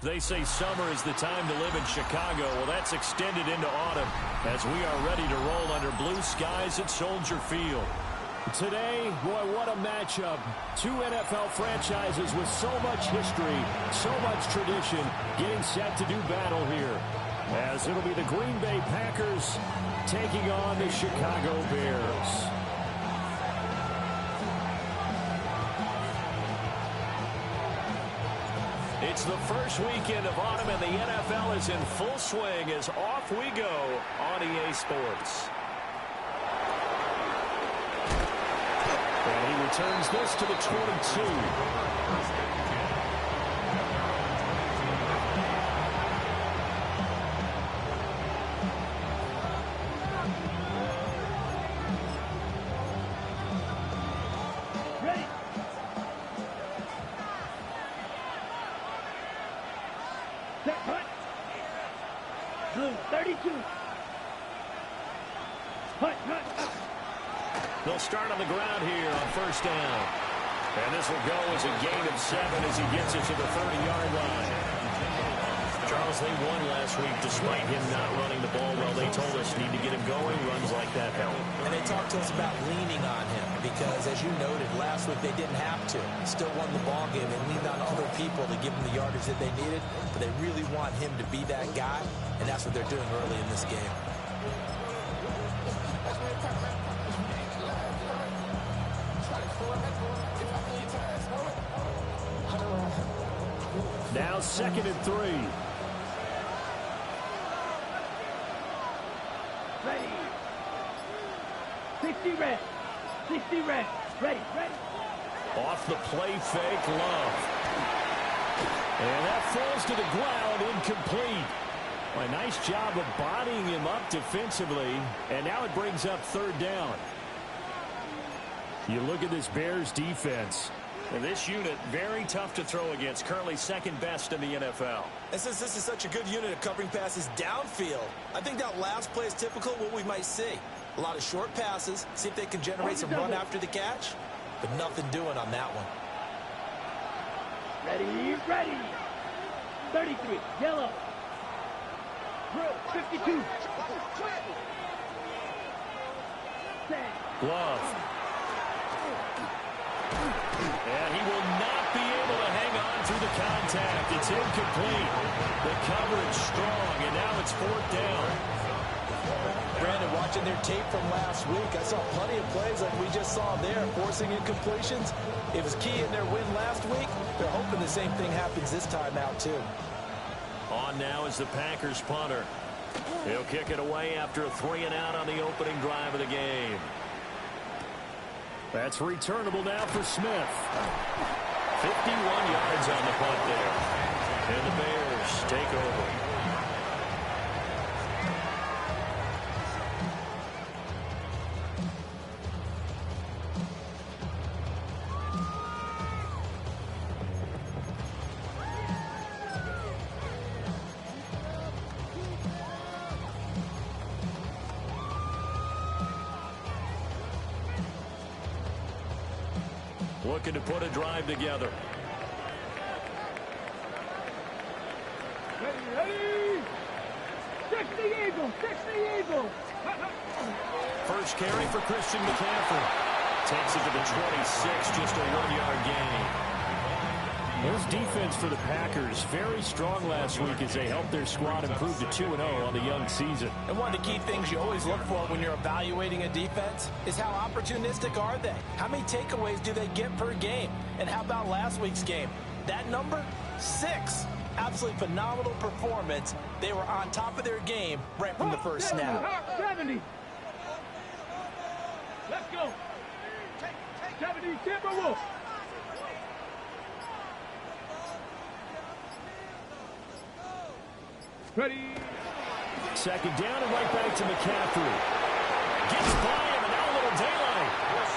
They say summer is the time to live in Chicago. Well, that's extended into autumn as we are ready to roll under blue skies at Soldier Field. Today, boy, what a matchup. Two NFL franchises with so much history, so much tradition, getting set to do battle here. As it'll be the Green Bay Packers taking on the Chicago Bears. It's the first weekend of autumn, and the NFL is in full swing as off we go on EA Sports. And he returns this to the 22. They'll start on the ground here on first down. And this will go as a gain of 7 as he gets it to the 30-yard line. Charles, they won last week despite him not running the ball well. They told us need to get him going. Runs like that help. And they talked to us about leaning on him because, as you noted, last week they didn't have to. Still won the ball game. They leaned on other people to give them the yardage that they needed. But they really want him to be that guy, and that's what they're doing early in this game. Now 2nd and 3. Ready. 60 red. 60 red. Ready. Off the play fake, Love. And that falls to the ground, incomplete. A nice job of bodying him up defensively. And now it brings up 3rd down. You look at this Bears defense. And this unit, very tough to throw against. Currently 2nd best in the NFL. And since this is such a good unit of covering passes downfield, I think that last play is typical of what we might see. A lot of short passes, see if they can generate some run after the catch, but nothing doing on that one. Ready. 33, yellow. 52. Love. And he will not be able to hang on through the contact. It's incomplete. The coverage strong, and now it's 4th down. Brandon, watching their tape from last week, I saw plenty of plays like we just saw there, forcing incompletions. It was key in their win last week. They're hoping the same thing happens this time out, too. On now is the Packers punter. He'll kick it away after a 3-and-out on the opening drive of the game. That's returnable now for Smith. 51 yards on the punt there. And the Bears take over. Looking to put a drive together. Ready. 60 Eagles. First carry for Christian McCaffrey. Takes it to the 26, just a 1-yard gain. This defense for the Packers, very strong last week as they helped their squad improve to 2-0 on the young season. And one of the key things you always look for when you're evaluating a defense is how opportunistic are they? How many takeaways do they get per game? And how about last week's game? That number, 6. Absolutely phenomenal performance. They were on top of their game right from the first snap. 70. Let's go. 70 Timberwolves. Ready. 2nd down and right back to McCaffrey. Gets by him and now a little daylight.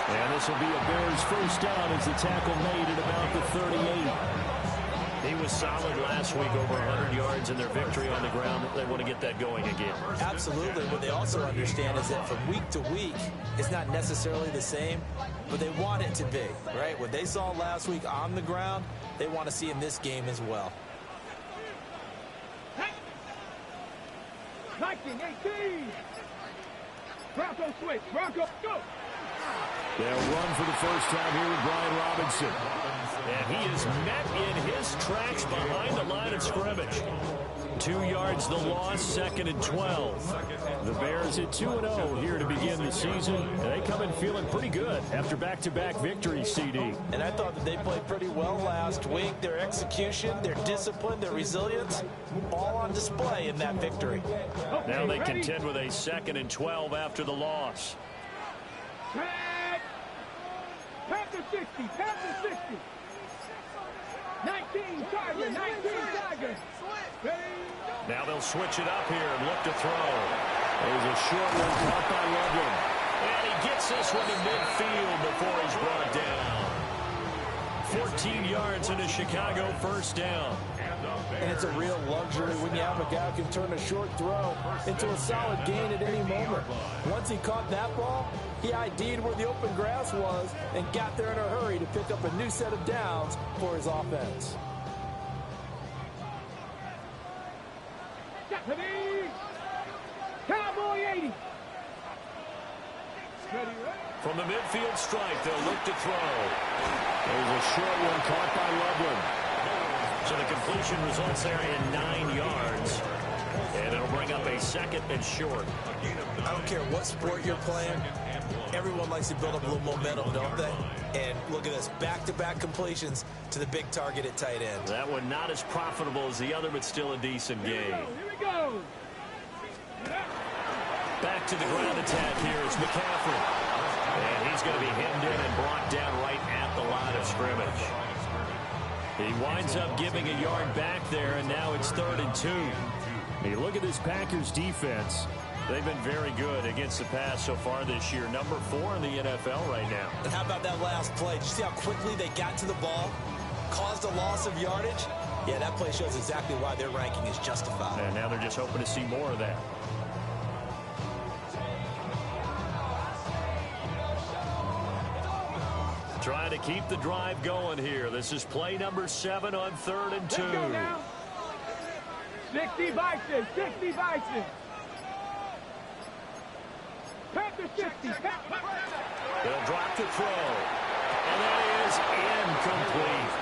And this will be a Bears first down as the tackle made at about the 38. He was solid last week, over 100 yards in their victory on the ground. They want to get that going again. Absolutely. What they also understand is that from week to week, it's not necessarily the same, but they want it to be, right? What they saw last week on the ground, they want to see in this game as well. 19, 18. Bronco switch. Bronco, go. They'll run for the first time here with Brian Robinson. And he is met in his tracks behind the line of scrimmage. 2 yards the loss, 2nd and 12. The Bears at 2-0 here to begin the season. They come in feeling pretty good after back-to-back victories, CD. And I thought that they played pretty well last week. Their execution, their discipline, their resilience, all on display in that victory. Okay, Now they ready? contend with a 2nd and 12 after the loss. Tag. Panther 60. Panther 60. 19 Tiger. 19 Tiger. Ready? Now they'll switch it up here and look to throw. There's a short one caught by Loveland. And he gets this one to midfield before he's brought down. 14 yards and a Chicago first down. And it's a real luxury when you have a guy who can turn a short throw into a solid gain at any moment. Once he caught that ball, he ID'd where the open grass was and got there in a hurry to pick up a new set of downs for his offense. Ready? Cowboy 80. Ready, ready? From the midfield strike, they'll look to throw. There's a short one caught by Loveland. So the completion results there in 9 yards. And it'll bring up a 2nd and short. I don't care what sport you're playing. Everyone likes to build up a little momentum, don't they? And look at this, back-to-back completions to the big target at tight end. That one not as profitable as the other, but still a decent game. Here we go. Back to the ground attack here is McCaffrey. And he's going to be hemmed in and brought down right at the line of scrimmage. He winds up giving a yard back there, and now it's 3rd and 2. Hey, look at this Packers defense. They've been very good against the pass so far this year. Number 4 in the NFL right now. And how about that last play? Did you see how quickly they got to the ball? Caused a loss of yardage? Yeah, that play shows exactly why their ranking is justified. And now they're just hoping to see more of that. Trying to keep the drive going here. This is play number 7 on 3rd and 2. Let's go now. 60 Bison. 60 Bison. Panther 60. They'll drop to throw. And that is incomplete.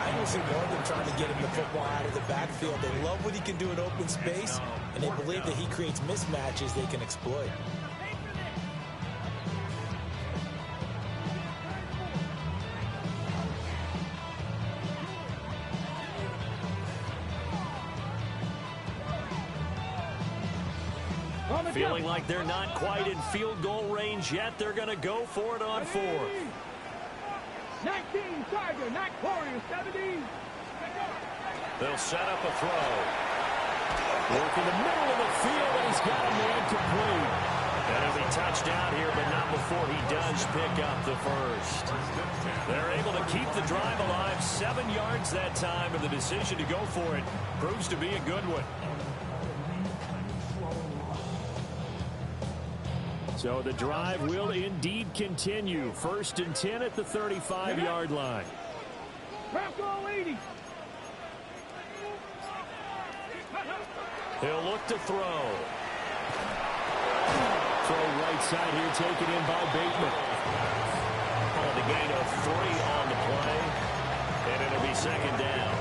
I don't see more than trying to get him the football out of the backfield. They love what he can do in open space, and they believe that he creates mismatches they can exploit. Feeling like they're not quite in field goal range yet. They're going to go for it on 4th. 19 Tiger, 9 Warriors, 70. They'll set up a throw. Work in the middle of the field, and he's got a man complete. And he'll be touchdown here, but not before he does pick up the first. They're able to keep the drive alive. 7 yards that time, and the decision to go for it proves to be a good one. So the drive will indeed continue. 1st and 10 at the 35-yard line. Bronco 80. He'll look to throw. Throw right side here, taken in by Bateman. The gain of 3 on the play, and it'll be 2nd down.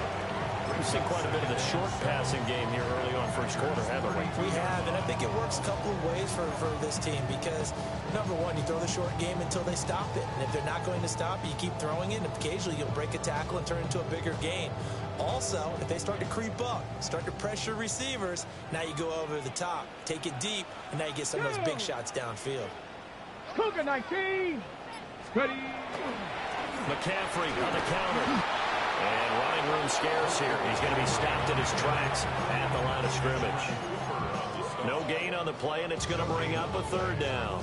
We've seen quite a bit of the short passing game here early on first quarter, haven't we? We have, and I think it works a couple of ways for this team because, number one, you throw the short game until they stop it. And if they're not going to stop it, you keep throwing it, and occasionally you'll break a tackle and turn it into a bigger gain. Also, if they start to creep up, start to pressure receivers, now you go over the top, take it deep, and now you get some of those big shots downfield. Cougar 19. Ready. McCaffrey on the counter. And running room scarce here. He's going to be stopped in his tracks at the line of scrimmage. No gain on the play, and it's going to bring up a 3rd down.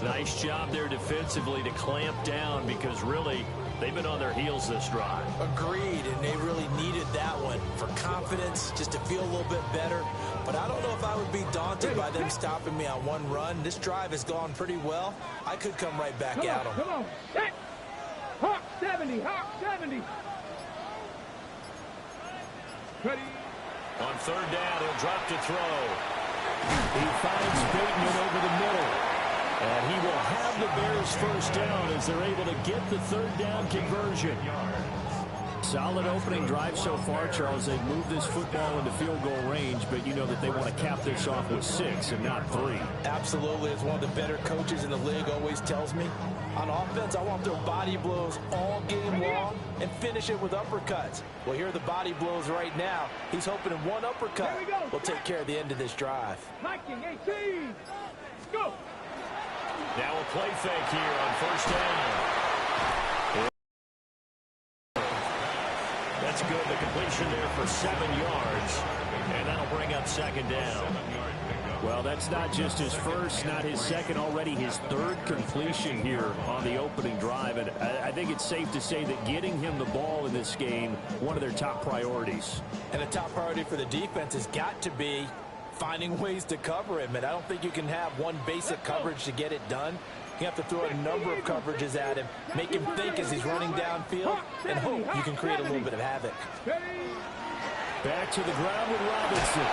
Nice job there defensively to clamp down because really they've been on their heels this drive. Agreed, and they really needed that one for confidence, just to feel a little bit better. But I don't know if I would be daunted by them stopping me on one run. This drive has gone pretty well. I could come right back at them. Come on. Set. Hawk 70. Hawk 70. Ready. On third down, he'll drop to throw. He finds Bateman over the middle. And he will have the Bears first down as they're able to get the third down conversion. Solid opening drive so far, Charles. They've moved this football into field goal range, but you know that they want to cap this off with 6 and not 3. Absolutely. As one of the better coaches in the league always tells me, on offense, I want their body blows all game long and finish it with uppercuts. Well, here are the body blows right now. He's hoping in one uppercut will take care of the end of this drive. Viking 18. Go. Now a play fake here on first down. That's good. The completion there for 7 yards. And that'll bring up second down. Well, that's not just his first, not his second, already his third completion here on the opening drive. And I think it's safe to say that getting him the ball in this game, one of their top priorities. And a top priority for the defense has got to be finding ways to cover him. And I don't think you can have one basic coverage to get it done. You have to throw a number of coverages at him, make him think as he's running downfield, and hope you can create a little bit of havoc. Back to the ground with Robinson.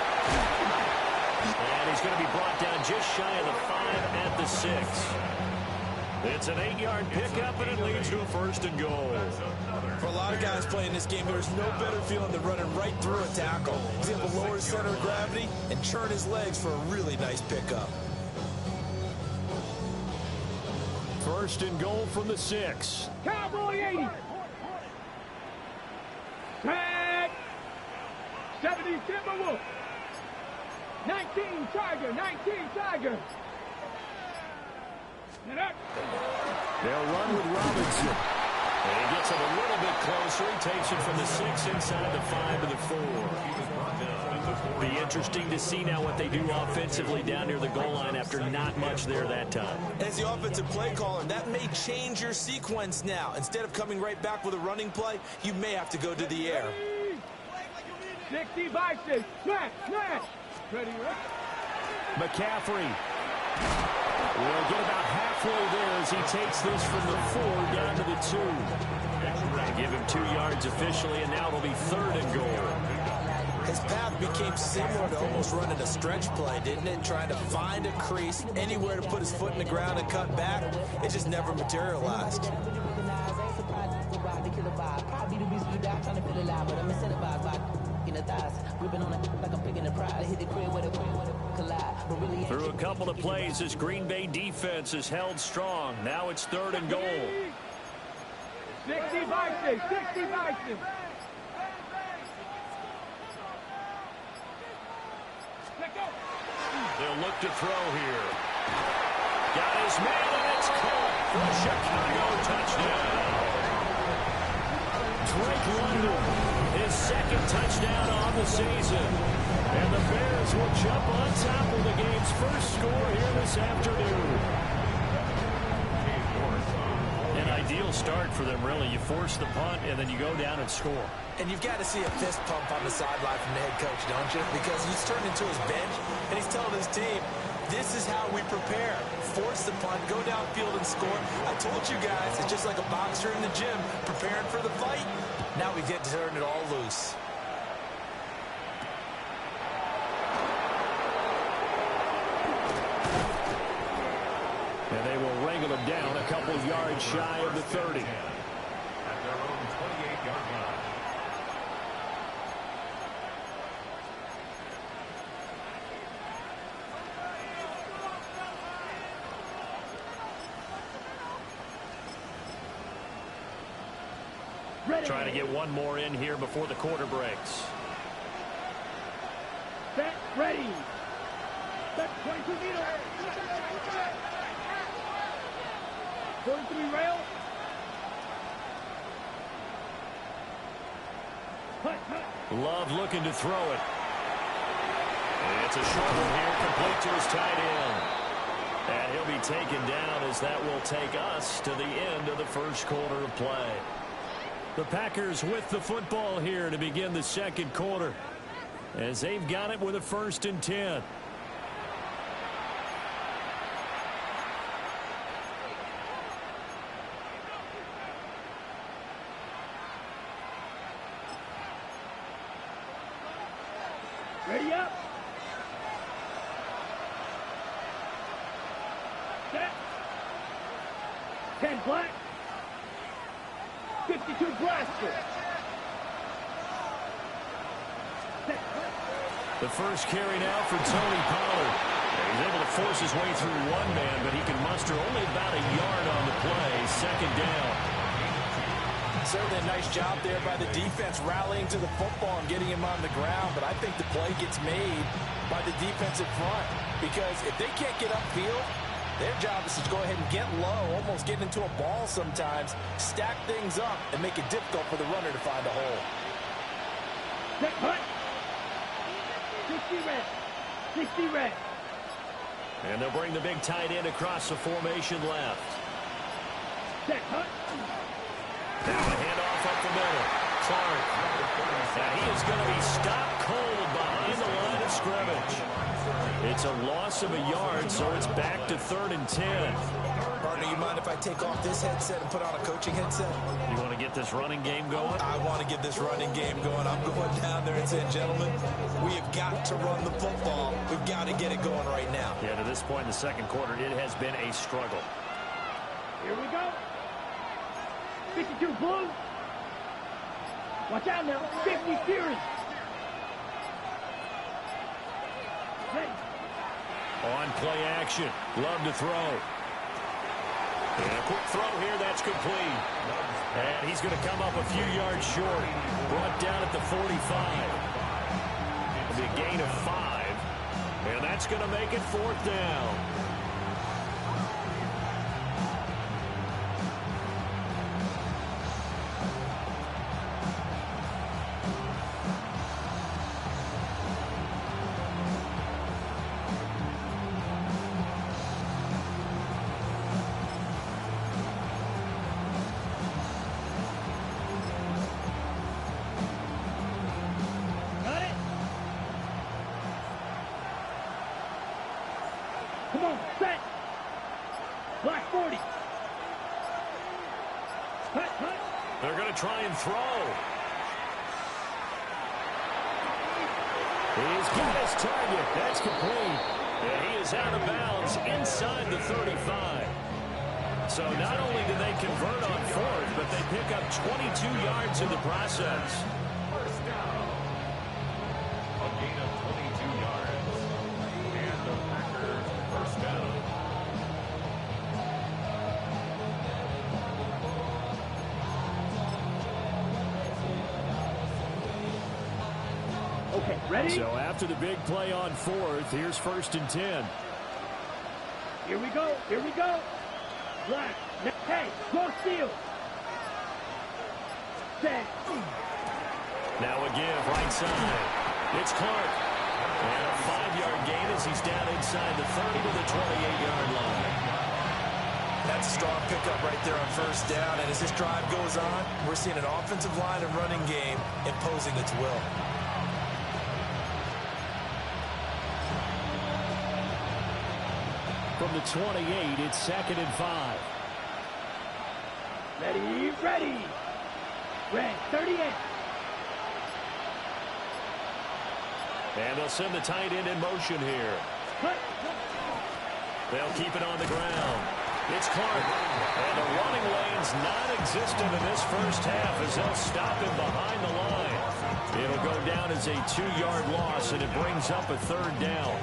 And he's going to be brought down just shy of the 5 at the 6. It's an 8-yard pickup, and it leads to a first and goal. For a lot of guys playing this game, there's no better feeling than running right through a tackle. He's able to lower his center of gravity and churn his legs for a really nice pickup. First and goal from the 6. Cowboy 80. Tag. 70 Timberwolf. 19 Tiger. 19 Tiger. And up. They'll run with Robinson. And he gets it a little bit closer. He takes it from the 6 inside the 5 to the 4. Be interesting to see now what they do offensively down near the goal line after not much there that time. As the offensive play caller, that may change your sequence now. Instead of coming right back with a running play, you may have to go to the air. 60 by 6. Smash, smash. Ready, right? McCaffrey will get about halfway there as he takes this from the 4 down to the 2. Give him 2 yards officially, and now it'll be third and goal. His path became similar to almost running a stretch play, didn't it? Trying to find a crease, anywhere to put his foot in the ground and cut back. It just never materialized. Through a couple of plays, this Green Bay defense is held strong. Now it's third and goal. 60 by 6. 60 by 6. They'll look to throw here. Got his man, and it's caught for a Chicago touchdown. Drake London, his second touchdown on the season. And the Bears will jump on top of the game's first score here this afternoon. An ideal start for them, really. You force the punt, and then you go down and score. And you've got to see a fist pump on the sideline from the head coach, don't you? Because he's turned into his bench, and he's telling his team, this is how we prepare. Force the punt, go downfield and score. I told you guys, it's just like a boxer in the gym, preparing for the fight. Now we get to turn it all loose. And they will wrangle him down a couple yards shy of the 30. At their own 28-yard line. Trying to get one more in here before the quarter breaks. Set, ready. Set, 22 meters. 43 rail. Hut, hut. Love looking to throw it. It's a short one here, complete to his tight end. And he'll be taken down as that will take us to the end of the first quarter of play. The Packers with the football here to begin the second quarter, as they've got it with a 1st and 10. Set. 10 black. 52 blaster. Set. The first carry now for Tony Pollard. He's able to force his way through one man, but he can muster only about a yard on the play. Second down. Certainly a nice job there by the defense rallying to the football and getting him on the ground, but I think the play gets made by the defensive front because if they can't get upfield, their job is to go ahead and get low, almost get into a ball sometimes, stack things up, and make it difficult for the runner to find a hole. Set. Cut. 60 red. 60 red. And they'll bring the big tight end across the formation left. Set. Cut. Now a handoff up the middle. Clark. Now he is going to be stopped cold behind the line of scrimmage. It's a loss of a yard, so it's back to 3rd and 10. Partner, you mind if I take off this headset and put on a coaching headset? You want to get this running game going? I want to get this running game going. I'm going down there and saying, gentlemen, we have got to run the football. We've got to get it going right now. Yeah, to this point in the second quarter, it has been a struggle. Here we go. 52 blue. Watch out now. 50 Fury. Ready. On play action. Love to throw. And a quick throw here. That's complete. And he's going to come up a few yards short. Brought down at the 45. It'll be a gain of 5. And that's going to make it 4th down. Come on, set. Black 40. Cut, cut. They're going to try and throw. He's got his target. That's complete. And he is out of bounds inside the 35. So not only do they convert on 4th, but they pick up 22 yards in the process. First down. A gain of 22 yards. And the Packers first down. Okay, ready? So after the big play on 4th, here's 1st and 10. Here we go. Here we go. Black. Hey, go steal. Set. Now a give right side. It's Clark. And a 5-yard gain as he's down inside the 30 to the 28-yard line. That's a strong pickup right there on first down. And as this drive goes on, we're seeing an offensive line and running game imposing its will. From the 28, it's 2nd and 5. Ready, ready. Red, 38. And they'll send the tight end in motion here. Cut. They'll keep it on the ground. It's Clark. And the running lane's non-existent in this first half as they'll stop him behind the line. It'll go down as a 2-yard loss, and it brings up a 3rd down.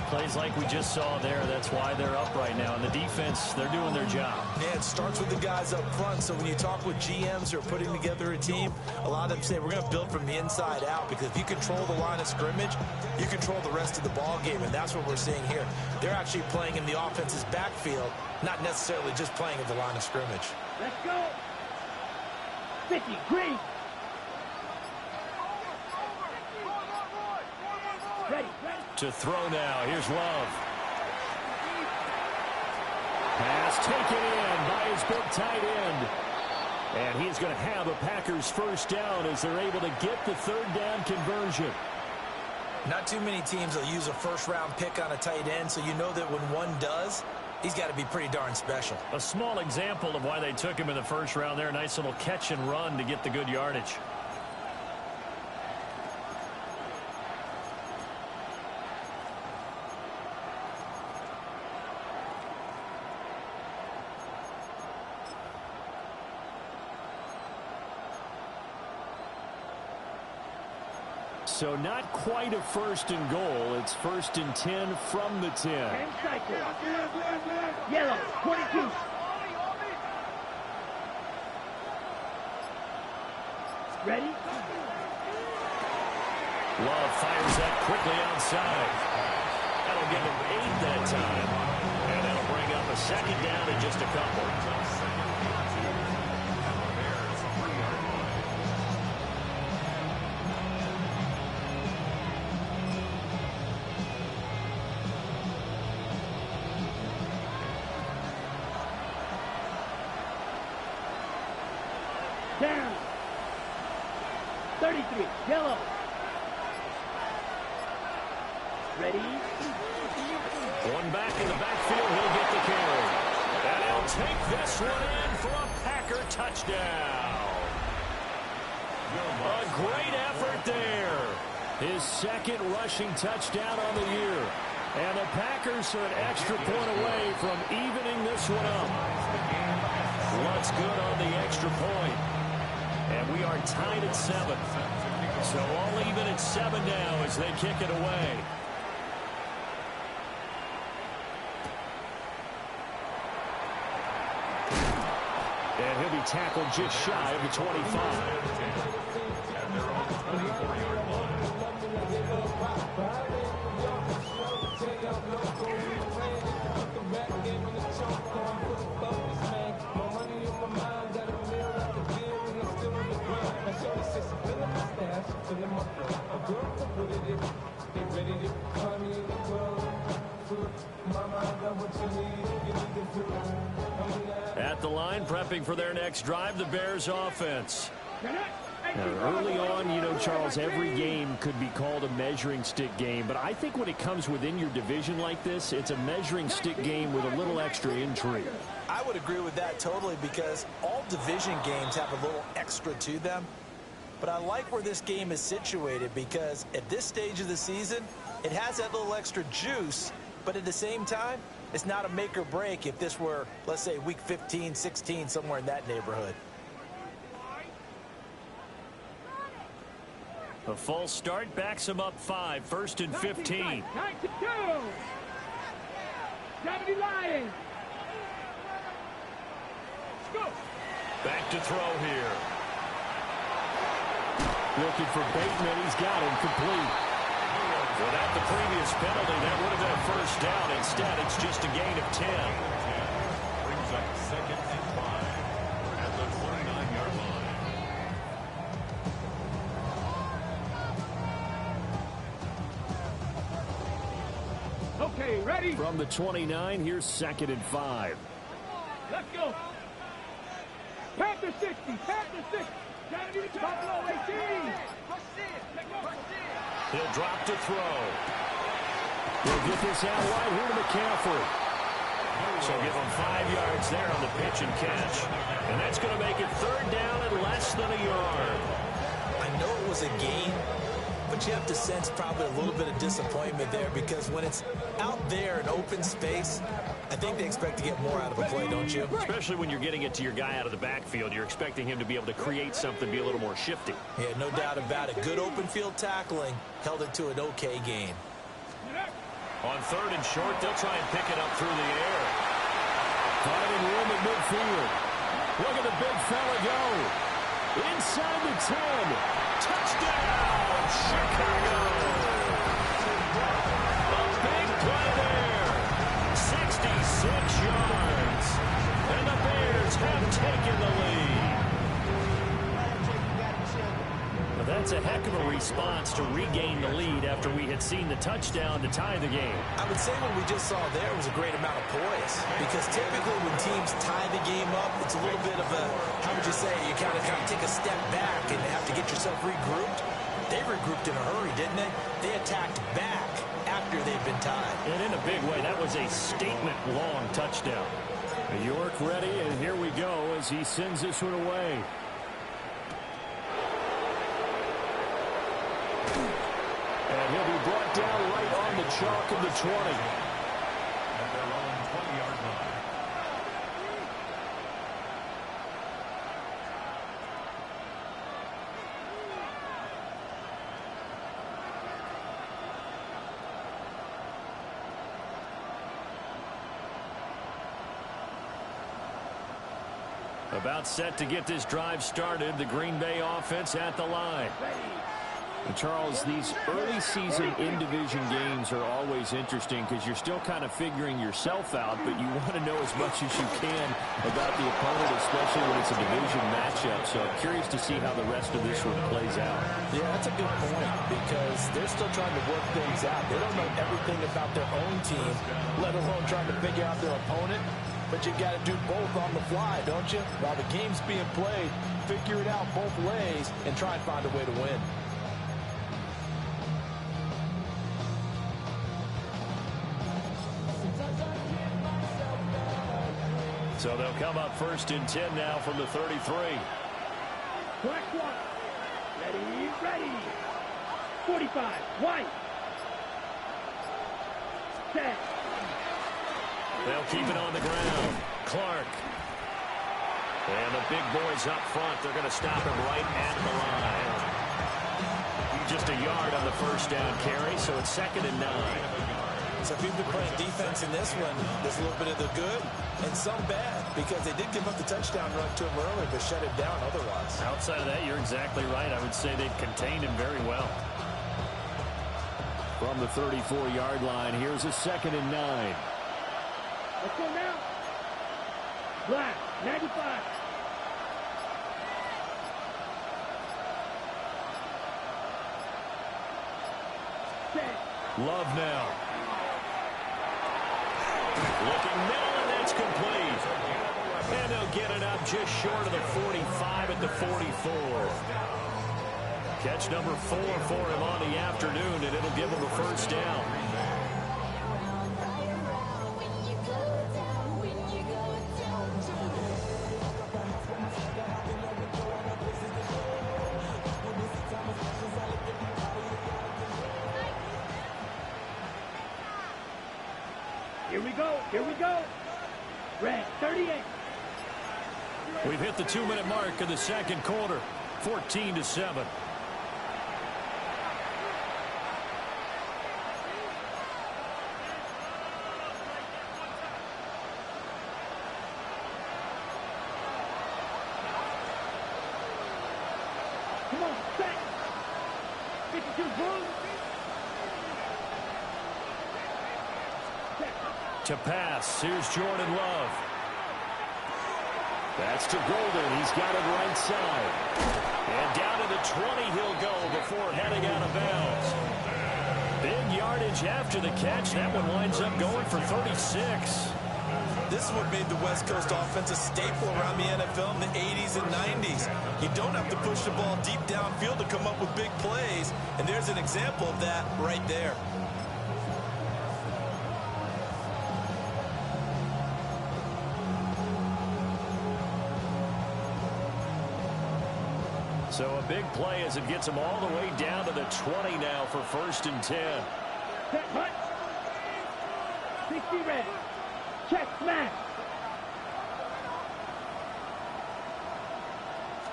Plays like we just saw there. That's why they're up right now. And the defense, they're doing their job. Yeah, it starts with the guys up front. So when you talk with GMs who are putting together a team, a lot of them say we're going to build from the inside out, because if you control the line of scrimmage, you control the rest of the ball game, and that's what we're seeing here. They're actually playing in the offense's backfield, not necessarily just playing at the line of scrimmage. Let's go. 50, green. Ready, ready. To throw now. Here's Love. Pass taken in by his big tight end. And he's going to have a Packers first down as they're able to get the 3rd down conversion. Not too many teams will use a first-round pick on a tight end, so you know that when one does, he's got to be pretty darn special. A small example of why they took him in the first round there. Nice little catch and run to get the good yardage. So not quite a first and goal. It's first and 10 from the 10. 10 cycle. Yellow, 22. Ready? Love fires that quickly outside. That'll give him 8 that time. And that'll bring up a second down in just a couple. Down. 33. Yellow. Ready? One back in the backfield. He'll get the carry. And he'll take this one in for a Packer touchdown. A great effort there. His second rushing touchdown on the year. And the Packers are an extra point away from evening this one up. What's good on the extra point? And we are tied at 7. So all even at 7 now as they kick it away. And he'll be tackled just shy of the 25. At their own 24-yard line. At the line, prepping for their next drive, the Bears offense. Now, early on, you know, Charles, every game could be called a measuring stick game, but I think when it comes within your division like this, it's a measuring stick game with a little extra intrigue. I would agree with that totally because all division games have a little extra to them. But I like where this game is situated because at this stage of the season, it has that little extra juice, but at the same time, it's not a make or break if this were, let's say, week 15, 16, somewhere in that neighborhood. A false start backs him up 5, first and 15. 92. 70 Lions. Go. Back to throw here. Looking for Bateman. He's got him complete. Without the previous penalty, that would have been a first down. Instead, it's just a gain of 10. Brings up second and 5 at the 29-yard line. Okay, ready? From the 29, here's second and 5. Let's go. Panther 60. Panther 60. Buffalo 18. He'll drop to throw. He'll get this out wide here to McCaffrey. So give him 5 yards there on the pitch and catch. And that's going to make it third down and less than a yard. I know it was a gain, but you have to sense probably a little bit of disappointment there because when it's out there in open space, I think they expect to get more out of a play, don't you? Especially when you're getting it to your guy out of the backfield. You're expecting him to be able to create something, be a little more shifty. Yeah, no doubt about it. Good open field tackling held it to an okay gain. On third and short, they'll try and pick it up through the air. Finding room at midfield. Look at the big fella go. Inside the 10. Touchdown, Chicago. A big play there. 66 yards. And the Bears have taken the lead. Well, that's a heck of a response to regain the lead after we had seen the touchdown to tie the game. I would say what we just saw there was a great amount of poise because typically when teams tie the game up, it's a little bit of a, how would you say, you kind of take a step back and have to get yourself regrouped. They regrouped in a hurry, didn't they? They attacked back after they'd been tied. And in a big way, that was a statement-long touchdown. York ready, and here we go as he sends this one away. And he'll be brought down right on the chalk of the 20. At their own 20-yard line. About set to get this drive started. The Green Bay offense at the line. And Charles, these early season in-division games are always interesting because you're still kind of figuring yourself out, but you want to know as much as you can about the opponent, especially when it's a division matchup. So I'm curious to see how the rest of this one plays out. Yeah, that's a good point because they're still trying to work things out. They don't know everything about their own team, let alone trying to figure out their opponent. But you got to do both on the fly, don't you? While the game's being played, figure it out both ways and try and find a way to win. So they'll come up 1st and 10 now from the 33. Black one. Ready, ready. 45. White. Set. They'll keep it on the ground. Clark. And the big boys up front. They're going to stop him right at the line. Just a yard on the first down carry, so it's 2nd and 9. So if you've been playing defense in this one, there's a little bit of the good and some bad because they did give up the touchdown run to him earlier, but shut it down otherwise. Outside of that, you're exactly right. I would say they've contained him very well. From the 34-yard line, here's a 2nd and 9. Let's go now. Black, 95. Set. Love now. Looking middle, and that's complete. And they'll get it up just short of the 45 at the 44. Catch number 4 for him on the afternoon, and it'll give him a first down. Here we go. Here we go. Red, 38. We've hit the 2-minute mark of the second quarter. 14-7. Come on, set. 52 boom. To pass, here's Jordan Love. That's to Golden. He's got it right side. And down to the 20 he'll go before heading out of bounds. Big yardage after the catch. That one winds up going for 36. This is what made the West Coast offense a staple around the NFL in the 80s and 90s. You don't have to push the ball deep downfield to come up with big plays, and there's an example of that right there. So a big play as it gets them all the way down to the 20 now for 1st and 10. Set, hut. 60 red. Check, smash.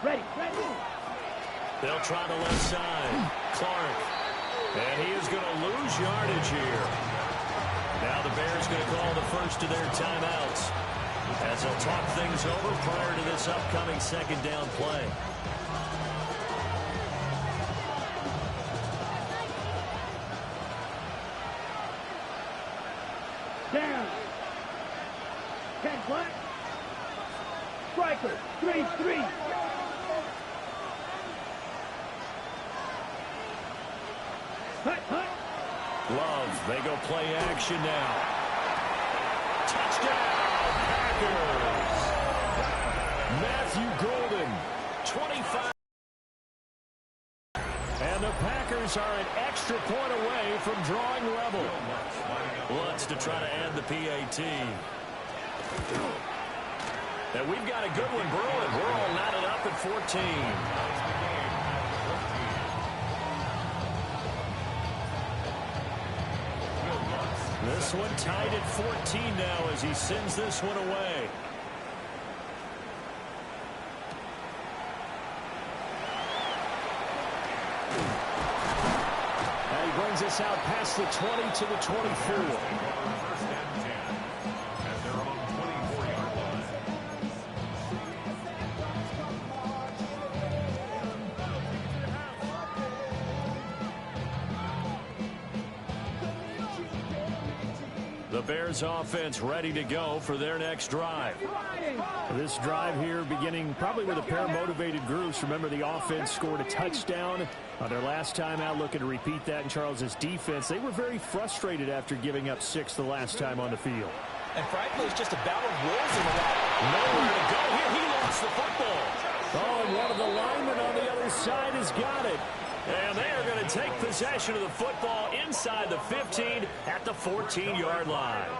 Ready, ready. They'll try the left side. Clark. And he is going to lose yardage here. Now the Bears going to call the first of their timeouts as they'll talk things over prior to this upcoming 2nd down play. Down. 10 black. Striker. 3-3. Hut, hut. Love, they go play action now. Touchdown, Packers. Matthew Golden, 25. And the Packers are an extra point away from drawing level. Lutz to try to add the PAT. And we've got a good one brewing. We're all knotted up at 14. This one tied at 14 now as he sends this one away. And he brings us out past the 20 to the 24. The Bears offense ready to go for their next drive. This drive here beginning probably with a pair of motivated groups. Remember, the offense scored a touchdown on their last time out, looking to repeat that in Charles's defense. They were very frustrated after giving up 6 the last time on the field. And frankly, it's just a battle of wills in the lot. Nowhere to go here. He lost the football. Oh, and one of the linemen on the other side has got it. And they are going to take possession of the football inside the 15 at the 14-yard line.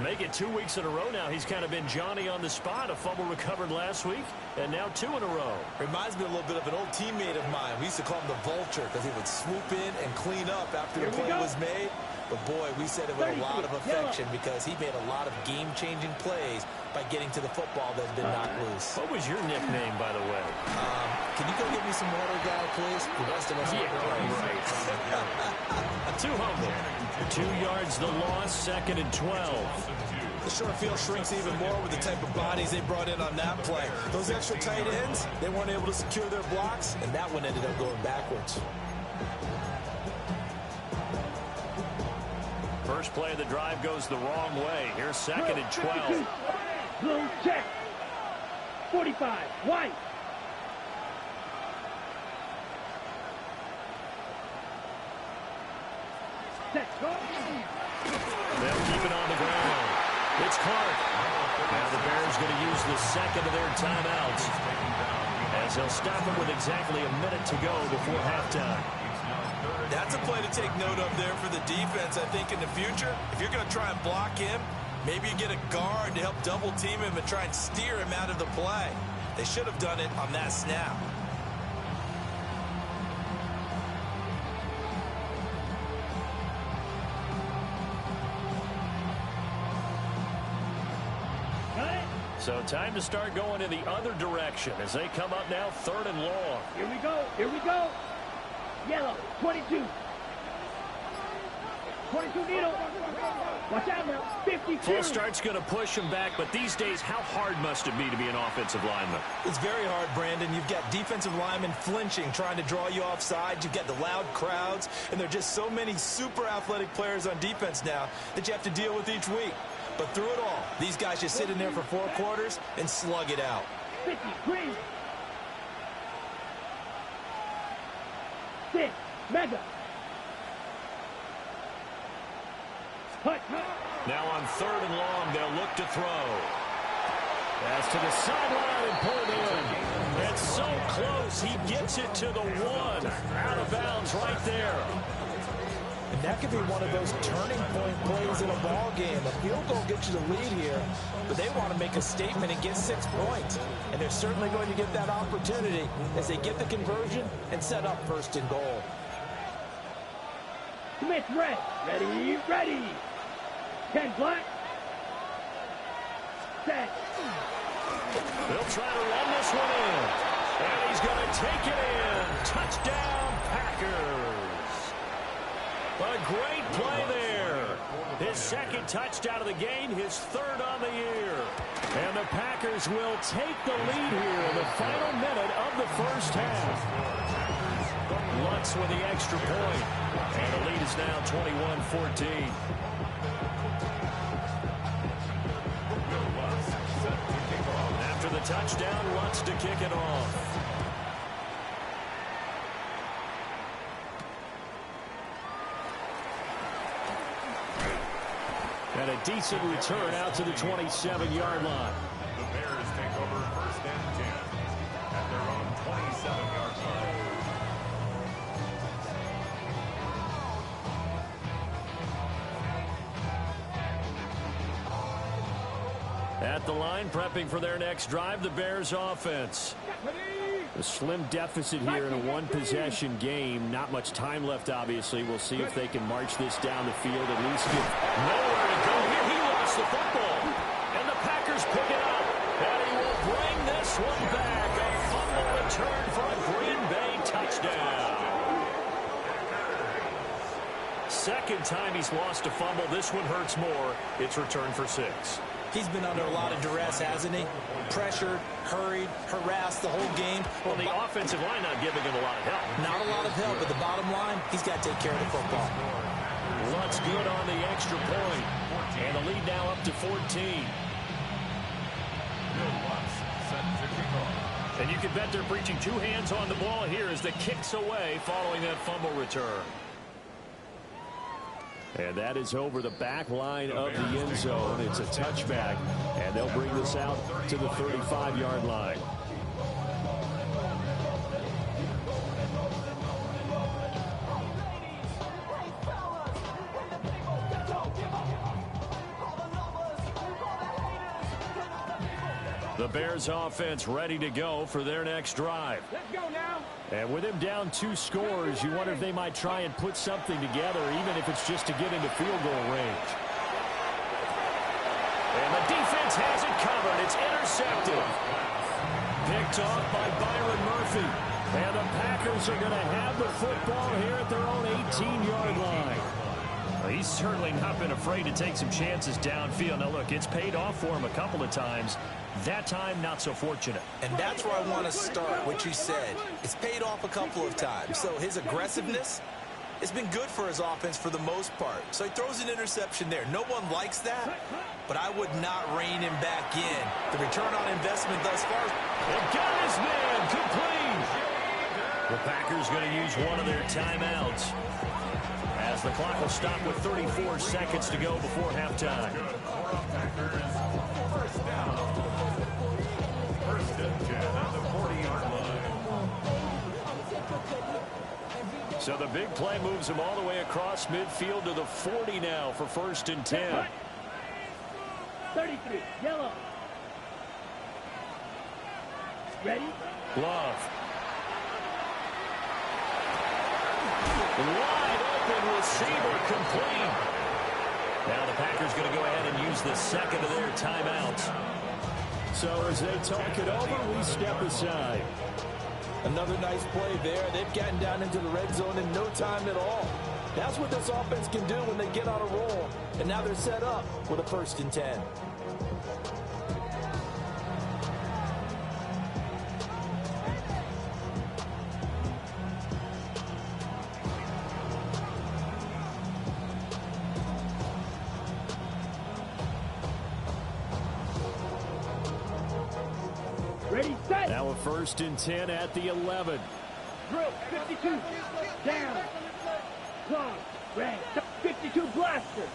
Make it 2 weeks in a row now. He's kind of been Johnny on the spot. A fumble recovered last week, and now 2 in a row. Reminds me a little bit of an old teammate of mine. We used to call him the Vulture because he would swoop in and clean up after the play was made. But, boy, we said it with a lot of affection because he made a lot of game-changing plays by getting to the football that had been knocked loose. What was your nickname, by the way? Can you go get me some water, guy, please? The rest of us are right. Too humble. 2 yards the loss, 2nd and 12. The short field shrinks even more with the type of bodies they brought in on that play. Those extra tight ends, they weren't able to secure their blocks, and that one ended up going backwards. First play of the drive goes the wrong way. Here's 2nd and 12. Blue check. 45. White. Set. Go. They'll keep it on the ground. It's Clark. Now the Bears going to use the second of their timeouts as they'll stop it with exactly a minute to go before halftime. That's a play to take note of there for the defense, I think, in the future. If you're going to try and block him, maybe you get a guard to help double team him and try and steer him out of the play. They should have done it on that snap. So time to start going in the other direction as they come up now 3rd and long. Here we go. Here we go. Yellow. 22. 22 needle. Watch out now. 52. Full start's going to push him back, but these days, how hard must it be to be an offensive lineman? It's very hard, Brandon. You've got defensive linemen flinching, trying to draw you offside. You've got the loud crowds, and there are just so many super athletic players on defense now that you have to deal with each week. But through it all, these guys just sit in there for 4 quarters and slug it out. 50. Green. 6. Mega. Hut. Now on 3rd and long, they'll look to throw. Pass to the sideline and pulled in. It's so close. He gets it to the 1. Out of bounds right there. And that could be one of those turning point plays in a ball game. A field goal gets you the lead here, but they want to make a statement and get 6 points. And they're certainly going to get that opportunity as they get the conversion and set up 1st and goal. Smith red. Ready, ready. 10 black. Set. They'll try to run this one in. And he's going to take it in. Touchdown, Packers. A great play there. His 2nd touchdown of the game, his 3rd on the year. And the Packers will take the lead here in the final minute of the 1st half. Lutz with the extra point. And the lead is now 21-14. After the touchdown, Lutz to kick it off. And a decent return out to the 27-yard line. The Bears take over 1st and 10 at their own 27-yard line. At the line, prepping for their next drive, the Bears offense. A slim deficit here in a one-possession game. Not much time left, obviously. We'll see if they can march this down the field, at least get nowhere to go here. He lost the football. And the Packers pick it up. And he will bring this one back. A fumble return for a Green Bay touchdown. 2nd time he's lost a fumble. This one hurts more. It's returned for 6. He's been under a lot of duress, hasn't he? Pressured, hurried, harassed the whole game. Well, the offensive line not giving him a lot of help. Not a lot of help, but the bottom line, he's got to take care of the football. Lutz good on the extra point. to 14. And you can bet they're preaching two hands on the ball here as the kick's away following that fumble return. And that is over the back line of the end zone. It's a touchback, and they'll bring this out to the 35-yard line. The Bears offense ready to go for their next drive. Let's go now. And with him down 2 scores, you wonder if they might try and put something together, even if it's just to get into field goal range. And the defense has it covered. It's intercepted. Picked off by Byron Murphy. And the Packers are going to have the football here at their own 18-yard line. Well, he's certainly not been afraid to take some chances downfield. Now, look, it's paid off for him a couple of times. That time, not so fortunate. And that's where I want to start, what you said. It's paid off a couple of times. So his aggressiveness has been good for his offense for the most part. So he throws an interception there. No one likes that, but I would not rein him back in. The return on investment thus far. And got his man complete. The Packers going to use one of their timeouts, as the clock will stop with 34 seconds to go before halftime. First down. First and 10 at the 40-yard line. So the big play moves him all the way across midfield to the 40 now for first and 10. 33, yellow. Ready? Love. Wide open receiver complete. Now the Packers going to go ahead and use the second of their timeouts. So as they talk it over, we step aside. Another nice play there. They've gotten down into the red zone in no time at all. That's what this offense can do when they get on a roll. And now they're set up with a first and 10. Ready, set. Now a first and 10 at the 11. Drill, 52. Down. Clock. Red. 52 blaster.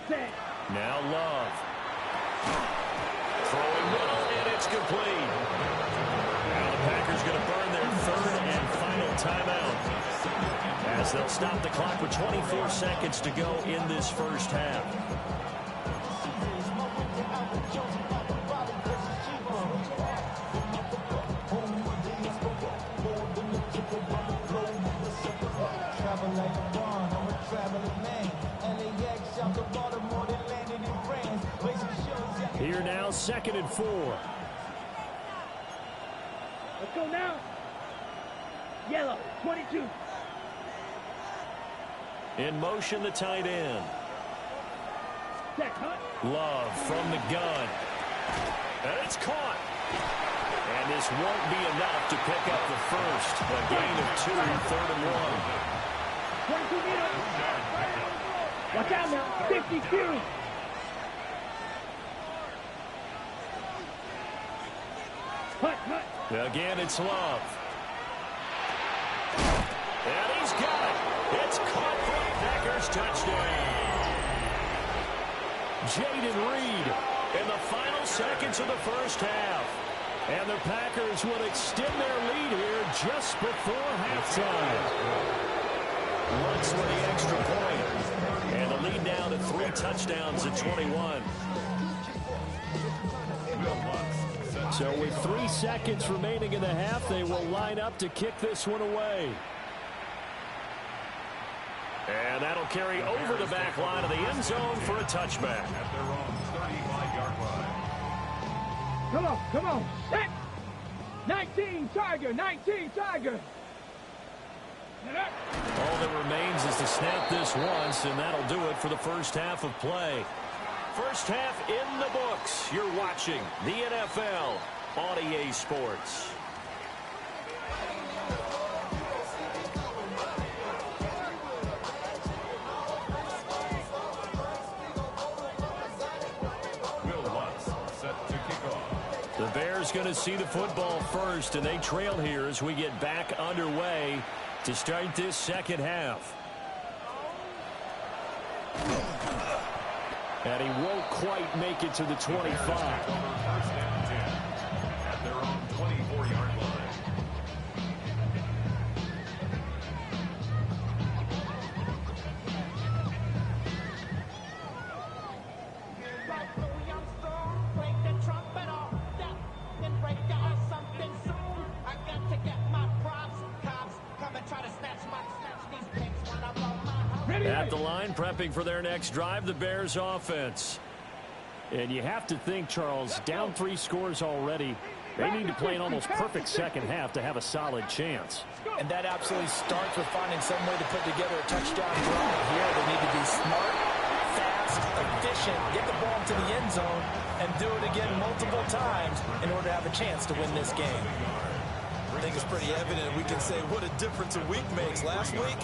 Set. Now Love. Throwing middle, and it's complete. Now the Packers going to burn their third and final timeout, as they'll stop the clock with 24 seconds to go in this first half. Here now, 2nd and 4. Let's go now. Yellow, 22. In motion, the tight end. Set, hut. Love from the gun. And it's caught. And this won't be enough to pick up the first. A gain of 2, 3rd and 1. 22 meters. Watch out now. 52. Hut, hut. Again, it's Love. And he's got it. It's caught for a Packers touchdown. Jaden Reed in the final seconds of the first half. And the Packers will extend their lead here just before halftime. Looks for the extra point. And the lead now to 3 touchdowns at 21. So with 3 seconds remaining in the half, they will line up to kick this one away. And that'll carry over the back line of the end zone for a touchback. At their own 35-yard line. Come on, come on. Set. 19, Tiger, 19, Tiger. All that remains is to snap this once, and that'll do it for the first half of play. First half in the books. You're watching the NFL on EA Sports. Bears going to see the football first, and they trail here as we get back underway to start this second half. And he won't quite make it to the 25. First and 10 at their own 24-yard line. At the line, prepping for their next drive, the Bears offense. And you have to think, Charles, down 3 scores already. They need to play an almost perfect second half to have a solid chance. And that absolutely starts with finding some way to put together a touchdown drive. Here, they need to be smart, fast, efficient, get the ball to the end zone, and do it again multiple times in order to have a chance to win this game. I think it's pretty evident. We can say what a difference a week makes. Last week,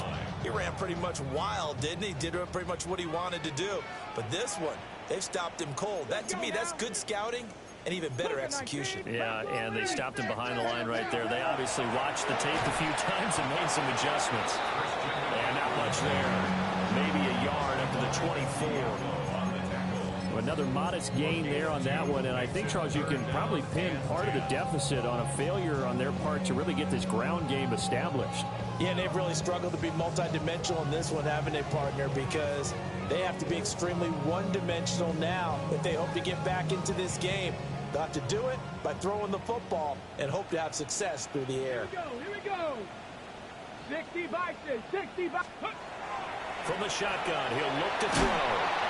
he ran pretty much wild, didn't he? Did pretty much what he wanted to do. But this one, they've stopped him cold. That, to me, that's good scouting and even better execution. Yeah, and they stopped him behind the line right there. They obviously watched the tape a few times and made some adjustments. And not much there. Maybe a yard up to the 24. Another modest gain there on that one, and I think, Charles, you can probably pin part of the deficit on a failure on their part to really get this ground game established. Yeah, and they've really struggled to be multidimensional in this one, haven't they, partner? Because they have to be extremely one-dimensional now if they hope to get back into this game. They'll have to do it by throwing the football and hope to have success through the air. Here we go. 60 boxes, 60 boxes. From the shotgun, he'll look to throw.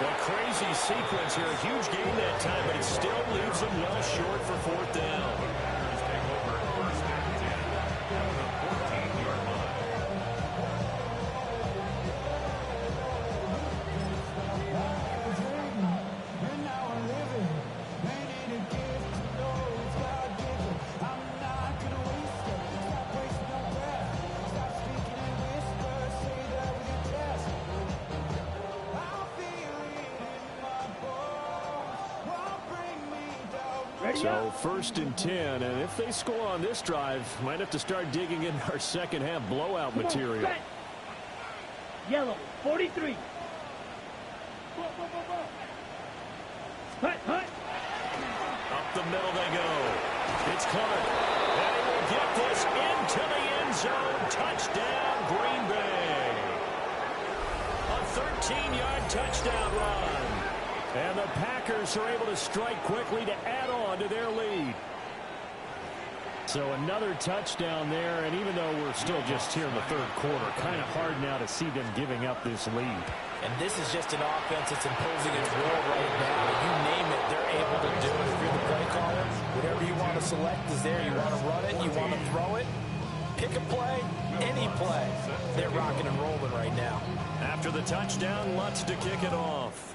The crazy sequence here, a huge gain that time, but it still leaves them well short for 4th down. Take over first and 10 at the 14-yard line. So 1st and 10, and if they score on this drive, might have to start digging in our second half blowout material. Yellow, 43. Hut, hut. Up the middle they go. It's Clark. And he will get this into the end zone. Touchdown, Green Bay. A 13-yard touchdown run. And the Packers are able to strike quickly to add on to their lead. So another touchdown there, and even though we're still just here in the 3rd quarter, kind of hard now to see them giving up this lead. And this is just an offense that's imposing its will right now. You name it, they're able to do it. If you're the play caller, whatever you want to select is there. You want to run it, you want to throw it. Pick a play, any play. They're rocking and rolling right now. After the touchdown, Lutz to kick it off.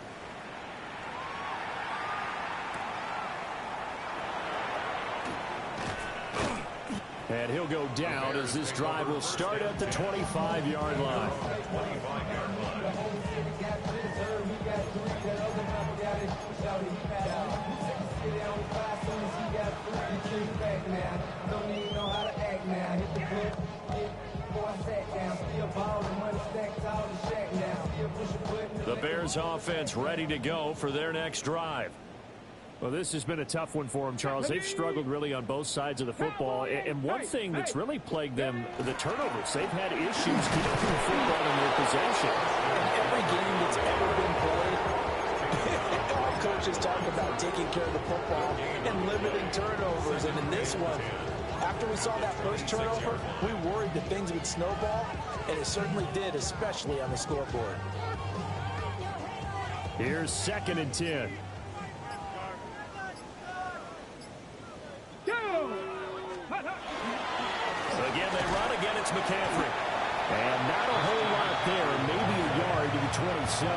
And he'll go down as this drive will start at the 25-yard line. 25-yard line. The Bears offense ready to go for their next drive. Well, this has been a tough one for them, Charles. They've struggled really on both sides of the football. And one thing that's really plagued them, the turnovers. They've had issues keeping the football in their possession. In every game that's ever been played, our coaches talk about taking care of the football and limiting turnovers. And in this one, after we saw that first turnover, we worried that things would snowball, and it certainly did, especially on the scoreboard. Here's 2nd and 10. Again, they run. Again, it's McCaffrey. And not a whole lot there. Maybe a yard to the 27.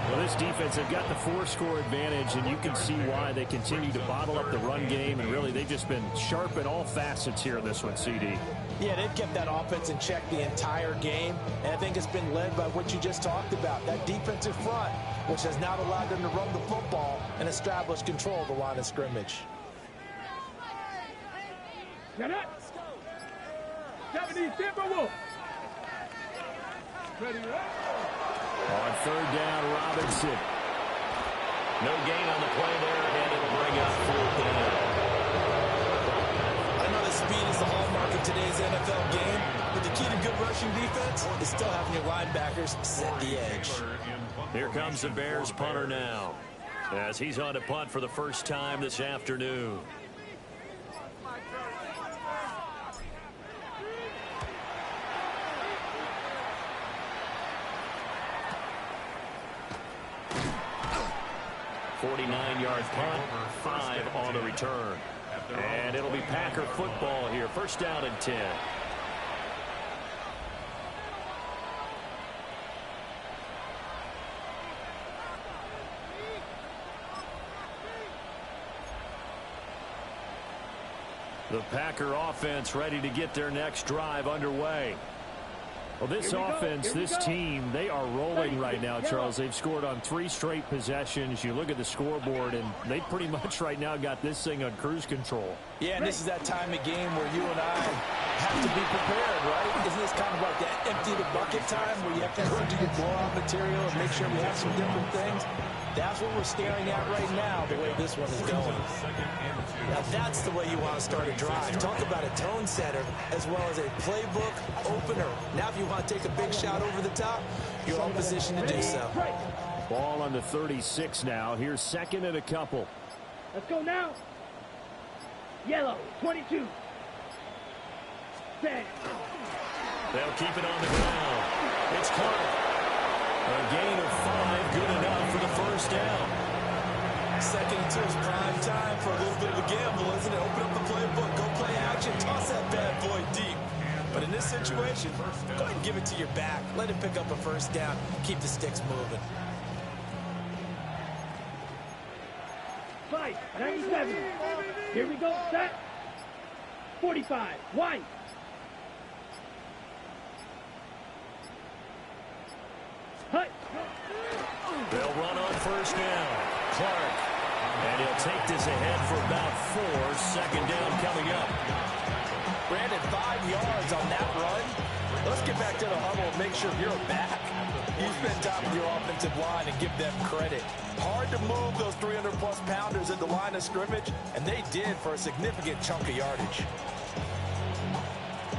Well, this defense, they've got the 4-score advantage, and you can see why they continue to bottle up the run game, and really they've just been sharp in all facets here in this one, CD. Yeah, they've kept that offense in check the entire game, and I think it's been led by what you just talked about, that defensive front, which has not allowed them to run the football and establish control of the line of scrimmage. Get up. 70 Timberwolves. Ready, On third down, Robinson. No gain on the play there, and it'll bring up fourth down. I know that speed is the hallmark of today's NFL game, but the key to good rushing defense is still having your linebackers set the edge. Here comes the Bears punter now, as he's on to punt for the first time this afternoon. .49-yard punt, 5 on the return. And it'll be Packer football here. First down and 10. The Packer offense ready to get their next drive underway. Well, this offense, this team, they are rolling right now, Charles. They've scored on 3 straight possessions. You look at the scoreboard, and they pretty much right now got this thing on cruise control. Yeah, and this is that time of game where you and I have to be prepared, right? Isn't this kind of like that empty the bucket time where you have to go into your blowout material and make sure we have some different things? That's what we're staring at right now, the way this one is going. Now that's the way you want to start a drive. Talk about a tone setter as well as a playbook opener. Now if you want to take a big shot over the top, you're in position to do so. Ball on the 36 now. Here's second and a couple. Let's go now. Yellow, 22. Set. They'll keep it on the ground. It's Clark. A gain of 5, good enough for the first down. Second and 2 is prime time for a little bit of a gamble, isn't it? Open up the playbook, go play action, toss that bad boy deep. But in this situation, go ahead and give it to your back. Let him pick up a first down. Keep the sticks moving. 5-97. Here we go. Set. 45. White. Hut. They'll run on first down. Clark. And he'll take this ahead for about 4. Second down coming up. Brandon, 5 yards on that run. Let's get back to the huddle and make sure you're back. You spend time with your offensive line and give them credit. Hard to move those 300-plus pounders at the line of scrimmage, and they did for a significant chunk of yardage.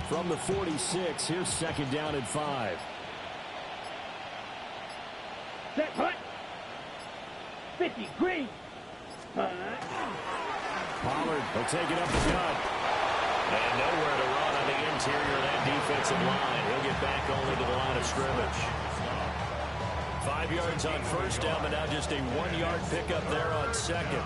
From the 46, here's second down and 5. Set. Hut. 50. Green. Hut. Pollard will take it up the gut. And nowhere to run on the interior of that defensive line. He'll get back only to the line of scrimmage. 5 yards on first down, but now just a 1-yard pickup there on second.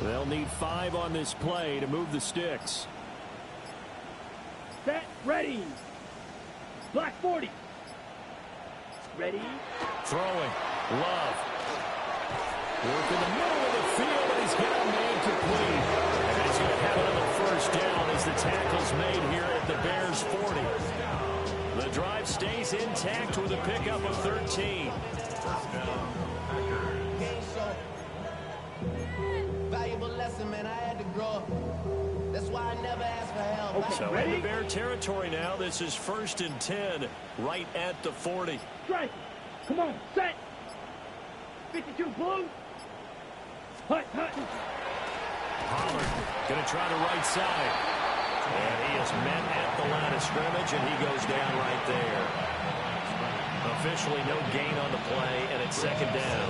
They'll need 5 on this play to move the sticks. Set. Ready. Black 40. Ready. Throwing. Love. Work in the middle of the field, and he's got a man complete. And he's going to have another first down as the tackle's made here at the Bears 40. The drive stays intact with a pickup of 13. Valuable lesson, man. I had to grow up. That's why I never asked for help. Okay, So ready? into Bear territory now. This is 1st and 10 right at the 40. Strike. Come on. Set. 52. Blue. Hut. Pollard going to try the right side. And he is met at the line of scrimmage, and he goes down right there. Officially no gain on the play, and it's second down.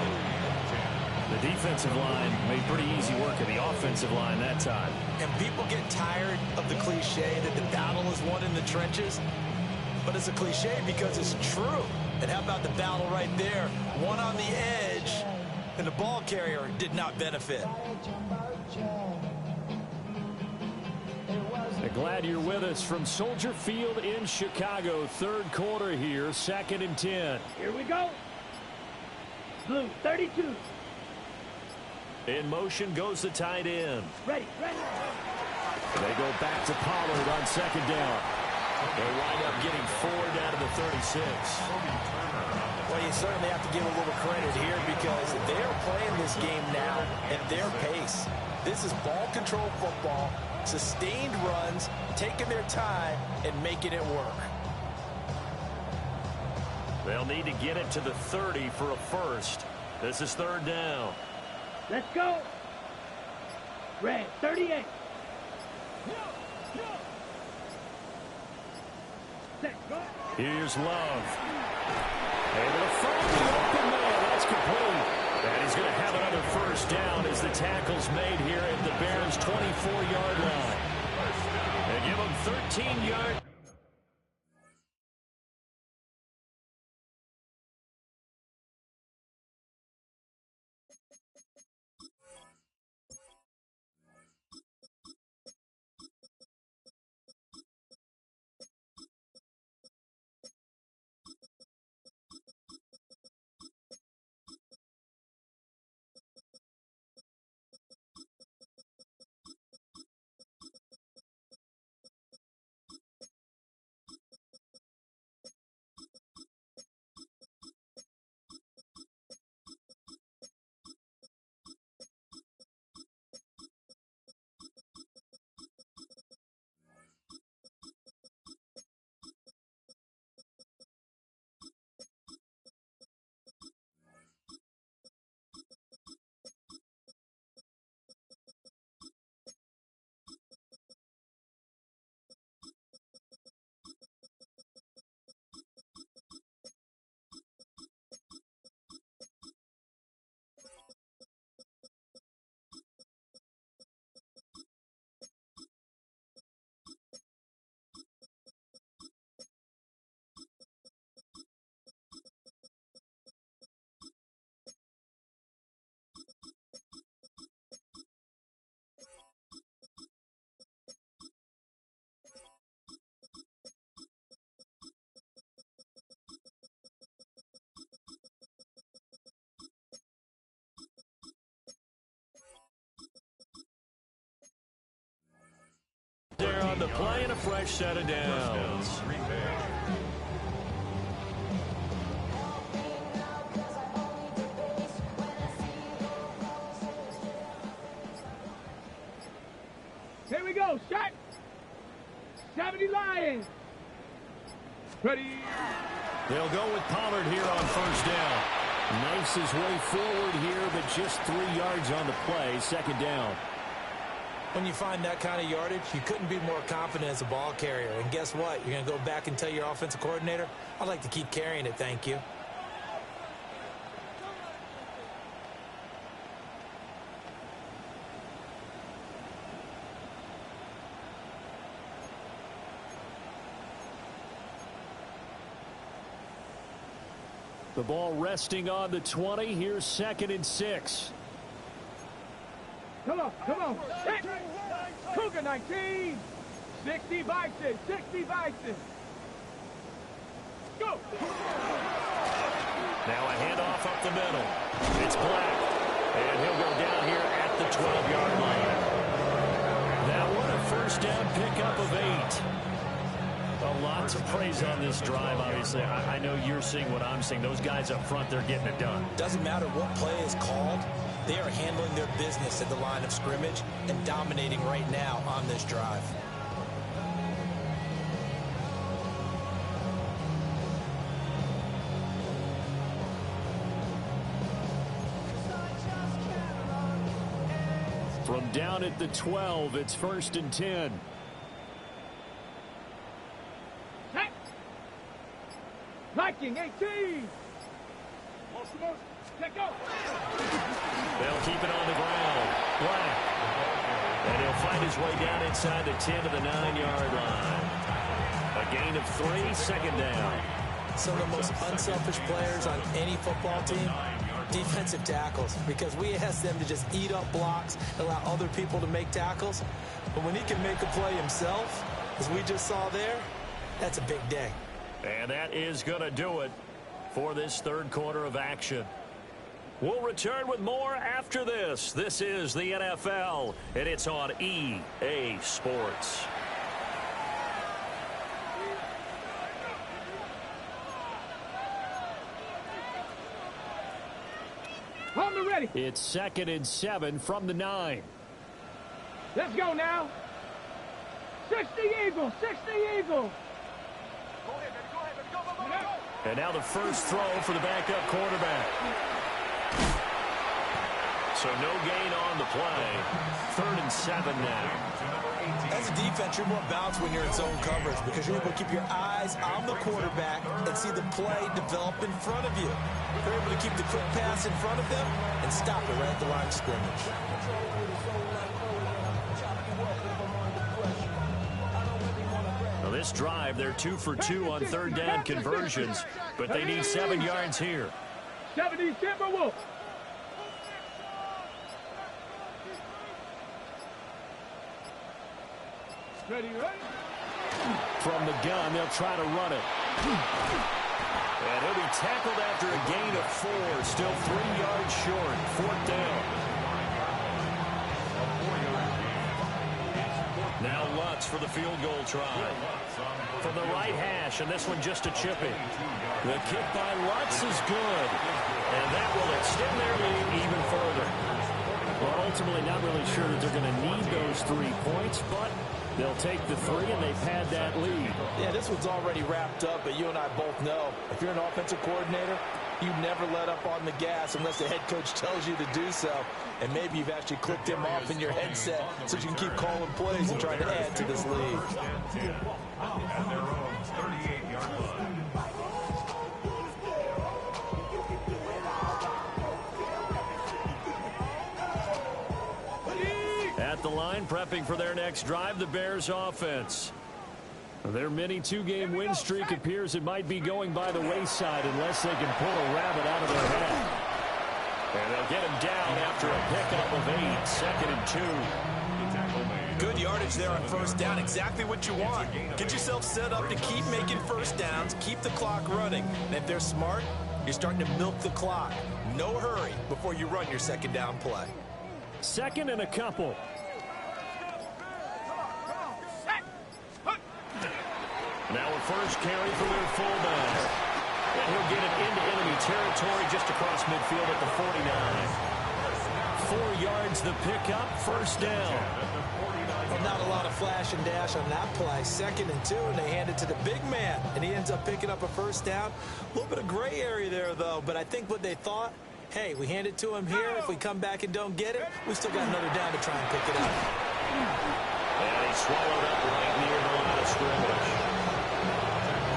The defensive line made pretty easy work of the offensive line that time. And people get tired of the cliche that the battle is won in the trenches. But it's a cliche because it's true. And how about the battle right there? One on the edge, and the ball carrier did not benefit. It was Glad you're with us from Soldier Field in Chicago. Third quarter here, 2nd and 10. Here we go. Blue, 32. In motion goes the tight end. Ready, ready. They go back to Pollard on 2nd down. They wind up getting 4 down to the 36. Well, you certainly have to give a little credit here because they are playing this game now at their pace. This is ball control football, sustained runs, taking their time, and making it work. They'll need to get it to the 30 for a first. This is 3rd down. Let's go. Red, 38. Set, go. Here's Love. Able to find the open man. That's complete. And he's going to have another first down as the tackle's made here at the Bears' 24-yard line. They give him 13 yards. They're on the play and a fresh set of downs. Here we go. Shot. 70 Lions. Ready. They'll go with Pollard here on first down. Knifes his way forward here, but just 3 yards on the play. 2nd down. When you find that kind of yardage, you couldn't be more confident as a ball carrier. And guess what? You're going to go back and tell your offensive coordinator, I'd like to keep carrying it, thank you. The ball resting on the 20. Here's 2nd and 6. Come on, come on. Hit. Cougar 19. 60 Vices, 60 Vices. Go. Now a handoff up the middle. It's Black. And he'll go down here at the 12-yard line. Now what a first down pickup of 8. A lot to praise on this drive, obviously. I know you're seeing what I'm seeing. Those guys up front, they're getting it done. Doesn't matter what play is called. They are handling their business at the line of scrimmage and dominating right now on this drive. From down at the 12, it's 1st and 10. Viking 18. Let go. They'll keep it on the ground. Black. And he'll find his way down inside the 10 to the 9-yard line. A gain of 3, 2nd down. Some of the most unselfish players on any football team, defensive tackles, because we ask them to just eat up blocks, allow other people to make tackles. But when he can make a play himself, as we just saw there, that's a big day. And that is going to do it for this third quarter of action. We'll return with more after this. This is the NFL, and it's on EA Sports. Hold me ready. It's 2nd and 7 from the 9. Let's go now. 60 Eagles, 60 Eagles. And now the first throw for the backup quarterback. So no gain on the play. 3rd and 7 now. As a defense, you're more balanced when you're in zone coverage because you're able to keep your eyes on the quarterback and see the play develop in front of you. You're able to keep the quick pass in front of them and stop it right at the line of scrimmage. Now this drive, they're 2 for 2 on 3rd down conversions, but they need 7 yards here. 70 Timberwolves. Ready, ready? From the gun, they'll try to run it. And he'll be tackled after a gain of 4, still 3 yards short. 4th down. Now Lutz for the field goal try. From the right hash, and this one just a chipping. The kick by Lutz is good. And that will extend their lead even further. Well, ultimately, not really sure that they're going to need those 3 points, but they'll take the 3, and they've had that lead. Yeah, this one's already wrapped up, but you and I both know if you're an offensive coordinator, you never let up on the gas unless the head coach tells you to do so. And maybe you've actually clicked him off in your headset so you can keep calling plays and trying to add to this lead. At their own 38-yard line. At the line, prepping for their next drive, the Bears offense. Their mini 2-game win streak appears it might be going by the wayside unless they can pull a rabbit out of their hat. And they'll get him down after a pickup of 8, 2nd and 2. Good yardage there on 1st down, exactly what you want. Get yourself set up to keep making 1st downs, keep the clock running. And if they're smart, you're starting to milk the clock. No hurry before you run your 2nd down play. 2nd and a couple. Now a first carry for their fullback. And he'll get it into enemy territory just across midfield at the 49. 4 yards the pickup, 1st down. Well, not a lot of flash and dash on that play. 2nd and 2, and they hand it to the big man. And he ends up picking up a 1st down. A little bit of gray area there, though. But I think what they thought, hey, we hand it to him here. If we come back and don't get it, we still got another down to try and pick it up. And he swallowed up right near the line of scrimmage.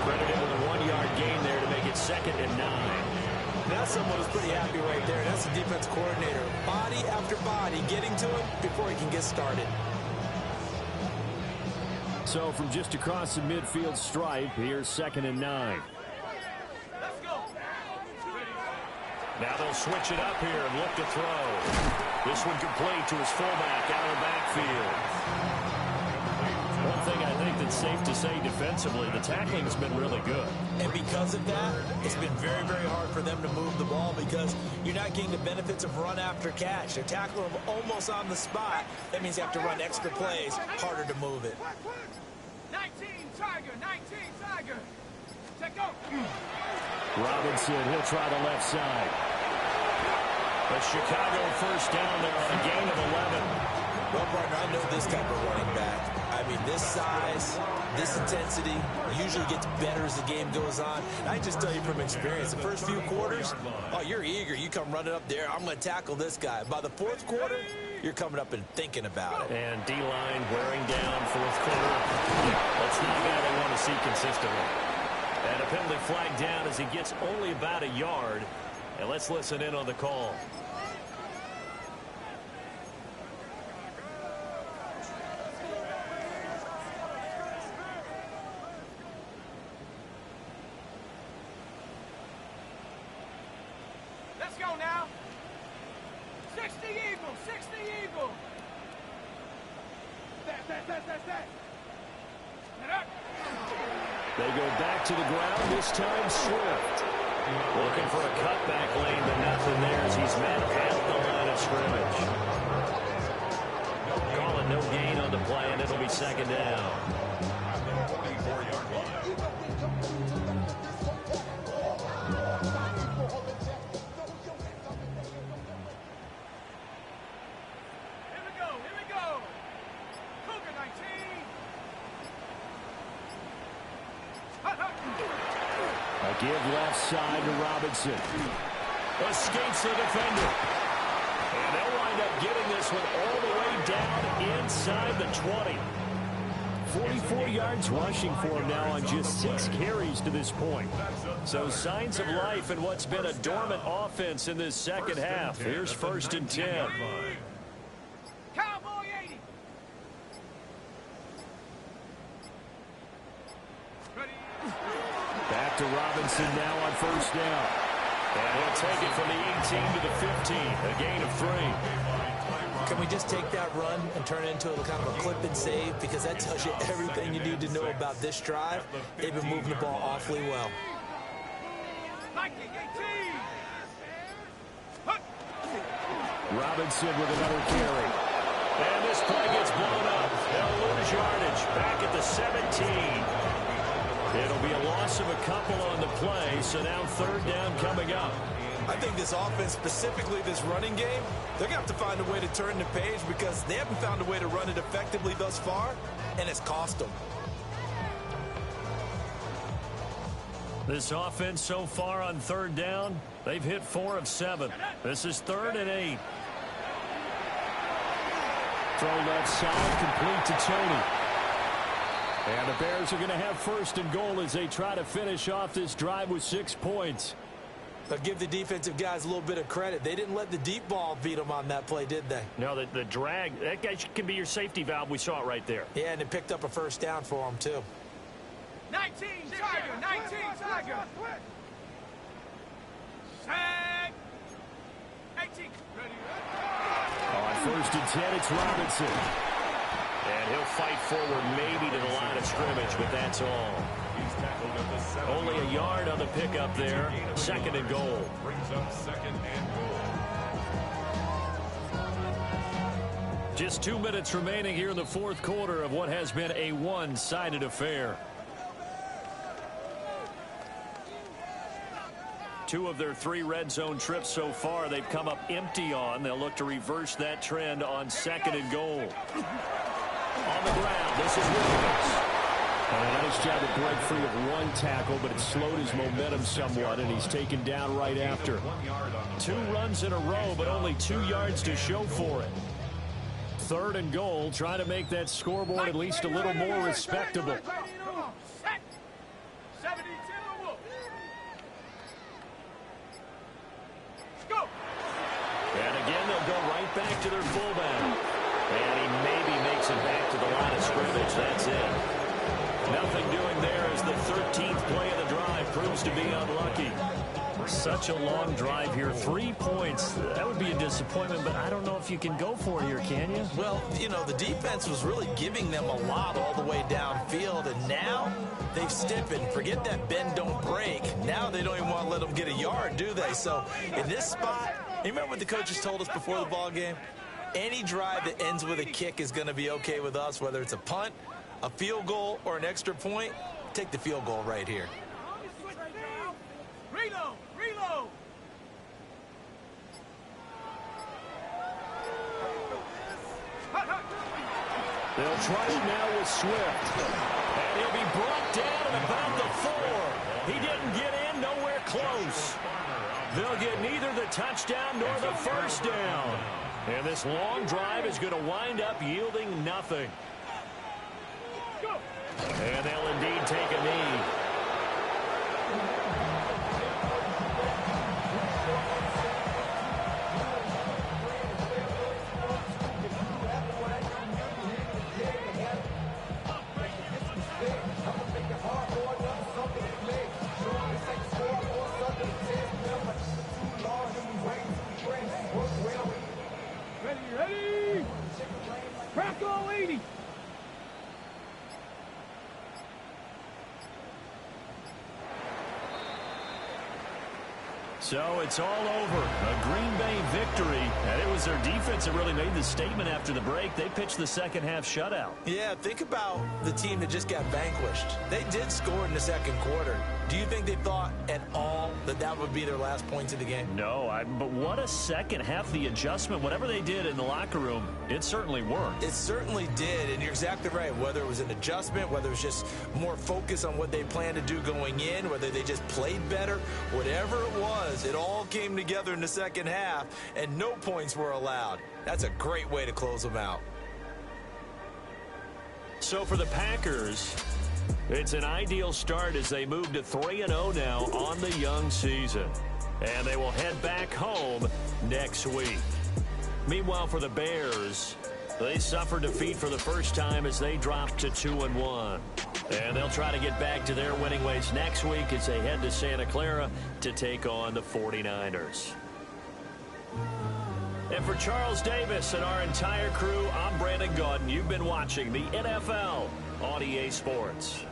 Credited with a 1-yard gain there to make it 2nd and 9. That's someone who's pretty happy right there. That's the defense coordinator. Body after body getting to him before he can get started. So from just across the midfield stripe, here's 2nd and 9. Now they'll switch it up here and look to throw. This one complete to his fullback out of the backfield. One thing I think that's safe to say defensively, the tackling's been really good. And because of that, it's been very, very hard for them to move the ball because you're not getting the benefits of run after catch. They're tackling them almost on the spot. That means you have to run extra plays, harder to move it. 19 Tiger, 19 Tiger. Take off. Robinson, he'll try the left side. The Chicago first down there on a gain of 11. Well, partner, I know this type of running back. I mean, this size, this intensity usually gets better as the game goes on. And I just tell you from experience, the first few quarters, oh, you're eager. You come running up there, I'm going to tackle this guy. By the 4th quarter, you're coming up and thinking about it. And D-line wearing down 4th quarter. That's not bad they want to see consistently. And a penalty flag down as he gets only about a yard. And let's listen in on the call. Let's Let's go now. 60 Eagle, 60 Eagle. Set. They go back to the ground, this time Swift. Looking for a cutback lane, but nothing there as he's met at the line of scrimmage. Calling no gain on the play, and it'll be second down. Here we go. Cougar 19. A give left side to Robinson. Escapes the defender. And they'll wind up getting this one all the way down inside the 20. 44 yards rushing for him now on just 6 carries to this point. So signs of life in what's been a dormant offense in this second half. Here's 1st and 10. Cowboy 80. Back to Robinson now on 1st down. And he'll take it from the 18 to the 15. A gain of 3. Can we just take that run and turn it into a kind of a clip and save? Because that tells you everything you need to know about this drive. They've been moving the ball awfully well. Robinson with another carry. And this play gets blown up. They'll lose yardage. Back at the 17. It'll be a loss of a couple on the play, so now 3rd down coming up. I think this offense, specifically this running game, they're going to have to find a way to turn the page because they haven't found a way to run it effectively thus far, and it's cost them. This offense so far on 3rd down, they've hit 4 of 7. This is 3rd and 8. Throw left side, complete to Tony. And the Bears are going to have 1st and goal as they try to finish off this drive with 6 points. But give the defensive guys a little bit of credit. They didn't let the deep ball beat them on that play, did they? No, the drag, that guy can be your safety valve. We saw it right there. Yeah, and it picked up a 1st down for them, too. 19 Tiger, 19 Tiger. Sag. 18. On 1st and 10, it's Robinson. And he'll fight forward maybe to the line of scrimmage, but that's all. Only a yard on the pickup there. 2nd and goal. Brings up 2nd and goal. Just 2 minutes remaining here in the 4th quarter of what has been a one-sided affair. 2 of their 3 red zone trips so far they've come up empty on. They'll look to reverse that trend on 2nd and goal. On the ground, this is Williams. A nice job to break free of 1 tackle, but it slowed his momentum somewhat, and he's taken down right after. 2 runs in a row, but only 2 yards to show for it. 3rd and goal, trying to make that scoreboard at least a little more respectable. And again, they'll go right back to their fullback. And he maybe makes it back to the line of scrimmage. That's it. Nothing doing there as the 13th play of the drive proves to be unlucky. Such a long drive here. 3 points. That would be a disappointment, but I don't know if you can go for it here, can you? Well, you know, the defense was really giving them a lot all the way downfield, and now they've stiffened. Forget that bend, don't break. Now they don't even want to let them get a yard, do they? So in this spot, you remember what the coaches told us before the ball game? Any drive that ends with a kick is going to be okay with us, whether it's a punt, a field goal, or an extra point. Take the field goal right here. Reload! Reload! They'll try it now with Swift. And he'll be brought down at about the 4. He didn't get in, nowhere close. They'll get neither the touchdown nor the 1st down. And this long drive is going to wind up yielding nothing. And they'll indeed take a knee. 80. Crackle 80. So it's all over. A Green Bay victory. And it was their defense that really made the statement after the break. They pitched the second half shutout. Yeah, think about the team that just got vanquished. They did score in the second quarter. Do you think they thought at all that that would be their last points of the game? No, but what a second half. The adjustment, whatever they did in the locker room, it certainly worked. It certainly did, and you're exactly right. Whether it was an adjustment, whether it was just more focus on what they planned to do going in, whether they just played better, whatever it was, it all came together in the second half, and no points were allowed. That's a great way to close them out. So for the Packers, it's an ideal start as they move to 3-0 now on the young season. And they will head back home next week. Meanwhile, for the Bears, they suffered defeat for the first time as they dropped to 2-1. And they'll try to get back to their winning ways next week as they head to Santa Clara to take on the 49ers. And for Charles Davis and our entire crew, I'm Brandon Gaudin. You've been watching the NFL on EA Sports.